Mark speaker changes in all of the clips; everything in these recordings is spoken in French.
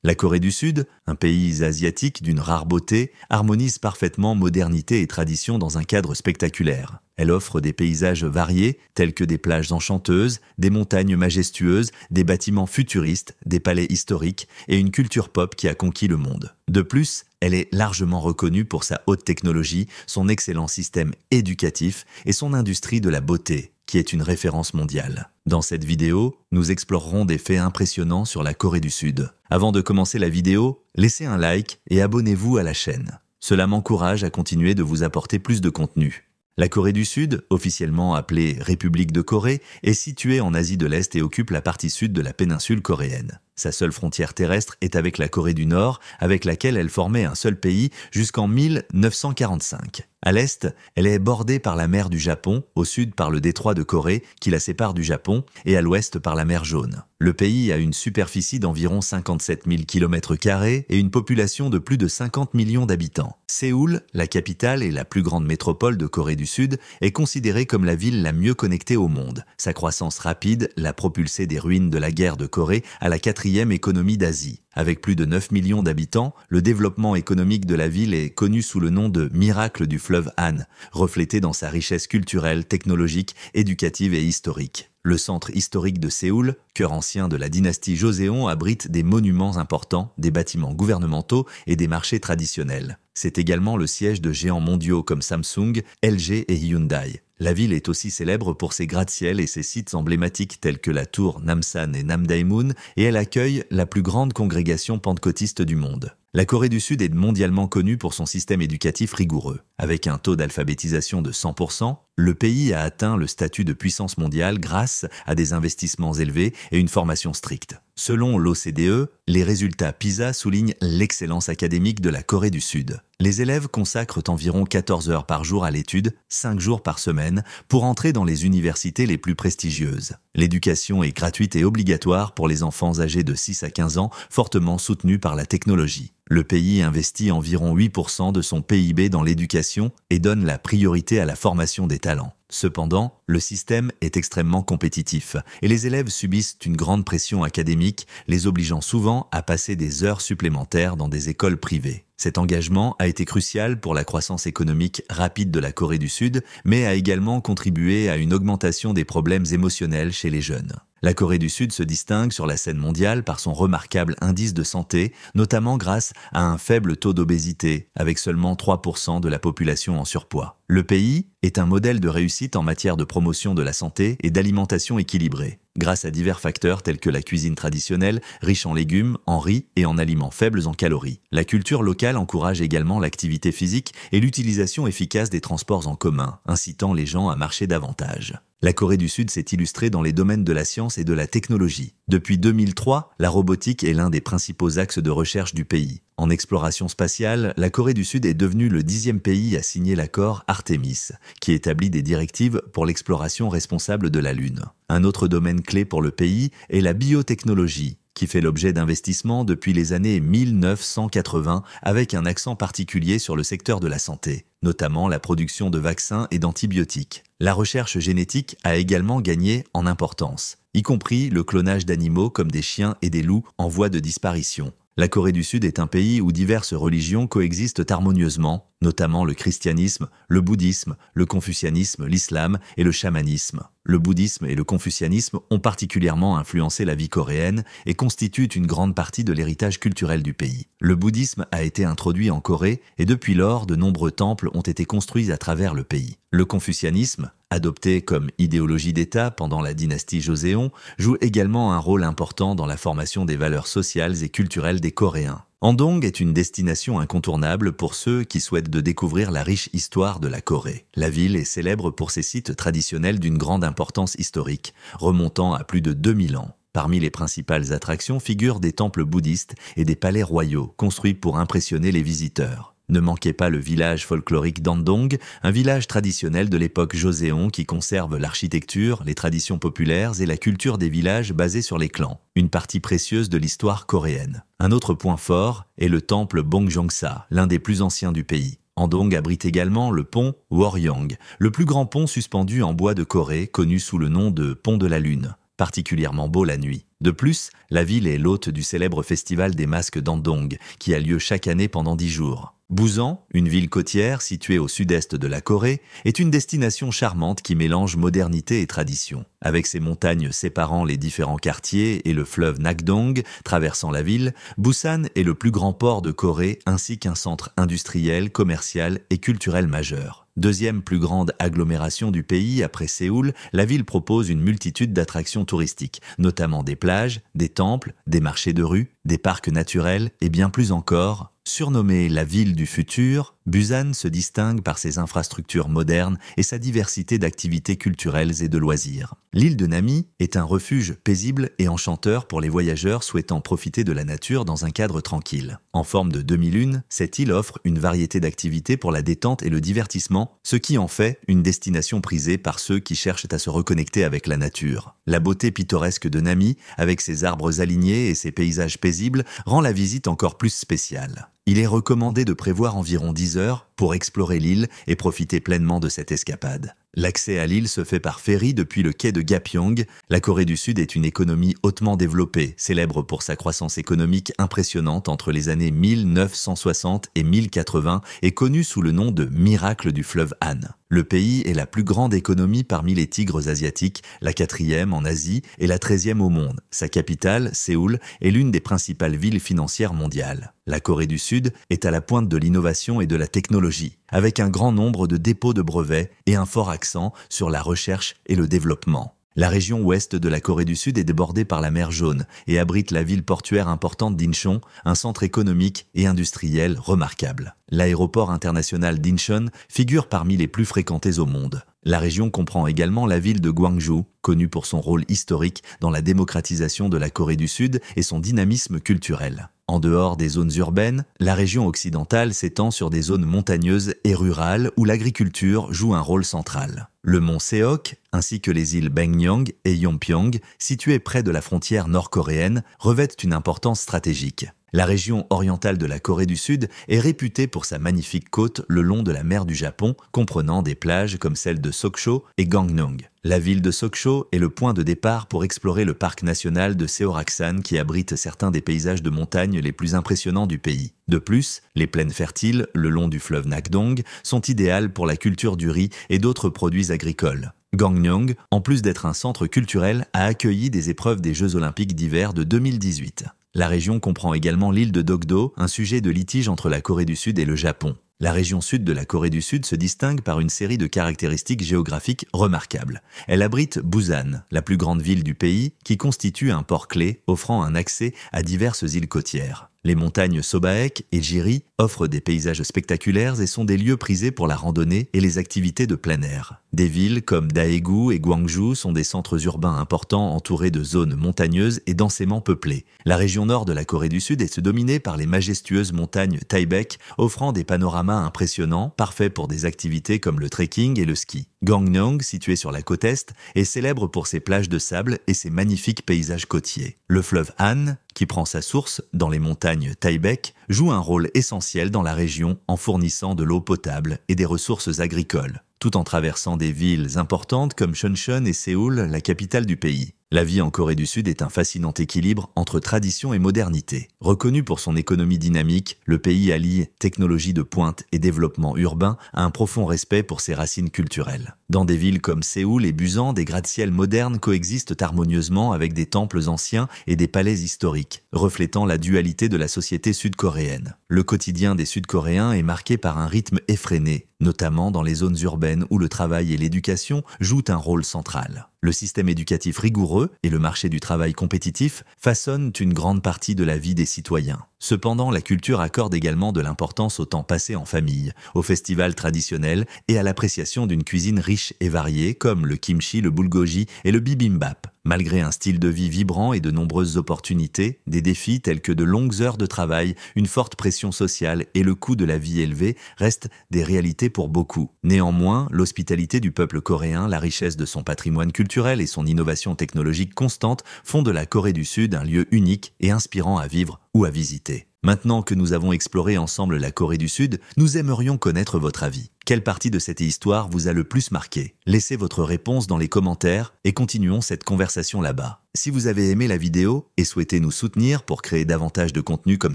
Speaker 1: La Corée du Sud, un pays asiatique d'une rare beauté, harmonise parfaitement modernité et tradition dans un cadre spectaculaire. Elle offre des paysages variés, tels que des plages enchanteuses, des montagnes majestueuses, des bâtiments futuristes, des palais historiques et une culture pop qui a conquis le monde. De plus, elle est largement reconnue pour sa haute technologie, son excellent système éducatif et son industrie de la beauté, qui est une référence mondiale. Dans cette vidéo, nous explorerons des faits impressionnants sur la Corée du Sud. Avant de commencer la vidéo, laissez un like et abonnez-vous à la chaîne. Cela m'encourage à continuer de vous apporter plus de contenu. La Corée du Sud, officiellement appelée République de Corée, est située en Asie de l'Est et occupe la partie sud de la péninsule coréenne. Sa seule frontière terrestre est avec la Corée du Nord, avec laquelle elle formait un seul pays jusqu'en 1945. À l'est, elle est bordée par la mer du Japon, au sud par le détroit de Corée qui la sépare du Japon et à l'ouest par la mer Jaune. Le pays a une superficie d'environ 57 000 km² et une population de plus de 50 millions d'habitants. Séoul, la capitale et la plus grande métropole de Corée du Sud, est considérée comme la ville la mieux connectée au monde. Sa croissance rapide l'a propulsée des ruines de la guerre de Corée à la quatrième économie d'Asie. Avec plus de 9 millions d'habitants, le développement économique de la ville est connu sous le nom de miracle du fleuve Han, reflété dans sa richesse culturelle, technologique, éducative et historique. Le centre historique de Séoul, cœur ancien de la dynastie Joseon, abrite des monuments importants, des bâtiments gouvernementaux et des marchés traditionnels. C'est également le siège de géants mondiaux comme Samsung, LG et Hyundai. La ville est aussi célèbre pour ses gratte-ciel et ses sites emblématiques tels que la tour Namsan et Namdaemun, et elle accueille la plus grande congrégation pentecôtiste du monde. La Corée du Sud est mondialement connue pour son système éducatif rigoureux. Avec un taux d'alphabétisation de 100%, le pays a atteint le statut de puissance mondiale grâce à des investissements élevés et une formation stricte. Selon l'OCDE, les résultats PISA soulignent l'excellence académique de la Corée du Sud. Les élèves consacrent environ 14 heures par jour à l'étude, 5 jours par semaine, pour entrer dans les universités les plus prestigieuses. L'éducation est gratuite et obligatoire pour les enfants âgés de 6 à 15 ans, fortement soutenus par la technologie. Le pays investit environ 8% de son PIB dans l'éducation et donne la priorité à la formation des talents. Cependant, le système est extrêmement compétitif et les élèves subissent une grande pression académique, les obligeant souvent à passer des heures supplémentaires dans des écoles privées. Cet engagement a été crucial pour la croissance économique rapide de la Corée du Sud, mais a également contribué à une augmentation des problèmes émotionnels chez les jeunes. La Corée du Sud se distingue sur la scène mondiale par son remarquable indice de santé, notamment grâce à un faible taux d'obésité, avec seulement 3% de la population en surpoids. Le pays est un modèle de réussite en matière de promotion de la santé et d'alimentation équilibrée, grâce à divers facteurs tels que la cuisine traditionnelle, riche en légumes, en riz et en aliments faibles en calories. La culture locale encourage également l'activité physique et l'utilisation efficace des transports en commun, incitant les gens à marcher davantage. La Corée du Sud s'est illustrée dans les domaines de la science et de la technologie. Depuis 2003, la robotique est l'un des principaux axes de recherche du pays. En exploration spatiale, la Corée du Sud est devenue le 10e pays à signer l'accord Artemis, qui établit des directives pour l'exploration responsable de la Lune. Un autre domaine clé pour le pays est la biotechnologie, qui fait l'objet d'investissements depuis les années 1980 avec un accent particulier sur le secteur de la santé, notamment la production de vaccins et d'antibiotiques. La recherche génétique a également gagné en importance, y compris le clonage d'animaux comme des chiens et des loups en voie de disparition. La Corée du Sud est un pays où diverses religions coexistent harmonieusement, notamment le christianisme, le bouddhisme, le confucianisme, l'islam et le chamanisme. Le bouddhisme et le confucianisme ont particulièrement influencé la vie coréenne et constituent une grande partie de l'héritage culturel du pays. Le bouddhisme a été introduit en Corée et depuis lors, de nombreux temples ont été construits à travers le pays. Le confucianisme, adopté comme idéologie d'État pendant la dynastie Joseon, joue également un rôle important dans la formation des valeurs sociales et culturelles des Coréens. Andong est une destination incontournable pour ceux qui souhaitent de découvrir la riche histoire de la Corée. La ville est célèbre pour ses sites traditionnels d'une grande importance historique, remontant à plus de 2000 ans. Parmi les principales attractions figurent des temples bouddhistes et des palais royaux, construits pour impressionner les visiteurs. Ne manquez pas le village folklorique d'Andong, un village traditionnel de l'époque Joseon qui conserve l'architecture, les traditions populaires et la culture des villages basés sur les clans, une partie précieuse de l'histoire coréenne. Un autre point fort est le temple Bongjongsa, l'un des plus anciens du pays. Andong abrite également le pont Woryong, le plus grand pont suspendu en bois de Corée, connu sous le nom de pont de la Lune, particulièrement beau la nuit. De plus, la ville est l'hôte du célèbre festival des masques d'Andong, qui a lieu chaque année pendant 10 jours. Busan, une ville côtière située au sud-est de la Corée, est une destination charmante qui mélange modernité et tradition. Avec ses montagnes séparant les différents quartiers et le fleuve Nakdong traversant la ville, Busan est le plus grand port de Corée ainsi qu'un centre industriel, commercial et culturel majeur. Deuxième plus grande agglomération du pays après Séoul, la ville propose une multitude d'attractions touristiques, notamment des plages, des temples, des marchés de rue, des parcs naturels et bien plus encore. Surnommée la ville du futur, Busan se distingue par ses infrastructures modernes et sa diversité d'activités culturelles et de loisirs. L'île de Nami est un refuge paisible et enchanteur pour les voyageurs souhaitant profiter de la nature dans un cadre tranquille. En forme de demi-lune, cette île offre une variété d'activités pour la détente et le divertissement, ce qui en fait une destination prisée par ceux qui cherchent à se reconnecter avec la nature. La beauté pittoresque de Nami, avec ses arbres alignés et ses paysages paisibles, rend la visite encore plus spéciale. Il est recommandé de prévoir environ 10 heures pour explorer l'île et profiter pleinement de cette escapade. L'accès à l'île se fait par ferry depuis le quai de Gapyeong. La Corée du Sud est une économie hautement développée, célèbre pour sa croissance économique impressionnante entre les années 1960 et 1080 et connue sous le nom de miracle du fleuve Han. Le pays est la plus grande économie parmi les tigres asiatiques, la 4e en Asie et la 13e au monde. Sa capitale, Séoul, est l'une des principales villes financières mondiales. La Corée du Sud est à la pointe de l'innovation et de la technologie, avec un grand nombre de dépôts de brevets et un fort accent sur la recherche et le développement. La région ouest de la Corée du Sud est débordée par la mer Jaune et abrite la ville portuaire importante d'Incheon, un centre économique et industriel remarquable. L'aéroport international d'Incheon figure parmi les plus fréquentés au monde. La région comprend également la ville de Gwangju, connue pour son rôle historique dans la démocratisation de la Corée du Sud et son dynamisme culturel. En dehors des zones urbaines, la région occidentale s'étend sur des zones montagneuses et rurales où l'agriculture joue un rôle central. Le mont Seok, ainsi que les îles Baekneung et Yeonpyeong, situées près de la frontière nord-coréenne, revêtent une importance stratégique. La région orientale de la Corée du Sud est réputée pour sa magnifique côte le long de la mer du Japon, comprenant des plages comme celles de Sokcho et Gangneung. La ville de Sokcho est le point de départ pour explorer le parc national de Seoraksan qui abrite certains des paysages de montagne les plus impressionnants du pays. De plus, les plaines fertiles, le long du fleuve Nakdong, sont idéales pour la culture du riz et d'autres produits agricoles. Gangneung, en plus d'être un centre culturel, a accueilli des épreuves des Jeux olympiques d'hiver de 2018. La région comprend également l'île de Dokdo, un sujet de litige entre la Corée du Sud et le Japon. La région sud de la Corée du Sud se distingue par une série de caractéristiques géographiques remarquables. Elle abrite Busan, la plus grande ville du pays, qui constitue un port clé offrant un accès à diverses îles côtières. Les montagnes Sobaek et Jiri offrent des paysages spectaculaires et sont des lieux prisés pour la randonnée et les activités de plein air. Des villes comme Daegu et Gwangju sont des centres urbains importants entourés de zones montagneuses et densément peuplées. La région nord de la Corée du Sud est dominée par les majestueuses montagnes Taebaek, offrant des panoramas impressionnants, parfaits pour des activités comme le trekking et le ski. Gangneung, situé sur la côte est, est célèbre pour ses plages de sable et ses magnifiques paysages côtiers. Le fleuve Han, qui prend sa source dans les montagnes Taebaek, joue un rôle essentiel dans la région en fournissant de l'eau potable et des ressources agricoles, tout en traversant des villes importantes comme Chuncheon et Séoul, la capitale du pays. La vie en Corée du Sud est un fascinant équilibre entre tradition et modernité. Reconnu pour son économie dynamique, le pays allie technologie de pointe et développement urbain à un profond respect pour ses racines culturelles. Dans des villes comme Séoul et Busan, des gratte-ciels modernes coexistent harmonieusement avec des temples anciens et des palais historiques, reflétant la dualité de la société sud-coréenne. Le quotidien des Sud-Coréens est marqué par un rythme effréné, notamment dans les zones urbaines où le travail et l'éducation jouent un rôle central. Le système éducatif rigoureux et le marché du travail compétitif façonnent une grande partie de la vie des citoyens. Cependant, la culture accorde également de l'importance au temps passé en famille, aux festivals traditionnels et à l'appréciation d'une cuisine riche et variée comme le kimchi, le bulgogi et le bibimbap. Malgré un style de vie vibrant et de nombreuses opportunités, des défis tels que de longues heures de travail, une forte pression sociale et le coût de la vie élevé restent des réalités pour beaucoup. Néanmoins, l'hospitalité du peuple coréen, la richesse de son patrimoine culturel et son innovation technologique constante font de la Corée du Sud un lieu unique et inspirant à vivre ou à visiter. Maintenant que nous avons exploré ensemble la Corée du Sud, nous aimerions connaître votre avis. Quelle partie de cette histoire vous a le plus marqué? Laissez votre réponse dans les commentaires et continuons cette conversation là-bas. Si vous avez aimé la vidéo et souhaitez nous soutenir pour créer davantage de contenu comme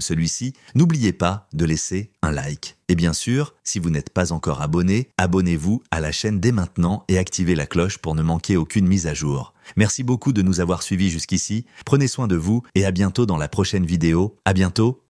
Speaker 1: celui-ci, n'oubliez pas de laisser un like. Et bien sûr, si vous n'êtes pas encore abonné, abonnez-vous à la chaîne dès maintenant et activez la cloche pour ne manquer aucune mise à jour. Merci beaucoup de nous avoir suivis jusqu'ici, prenez soin de vous et à bientôt dans la prochaine vidéo. À bientôt.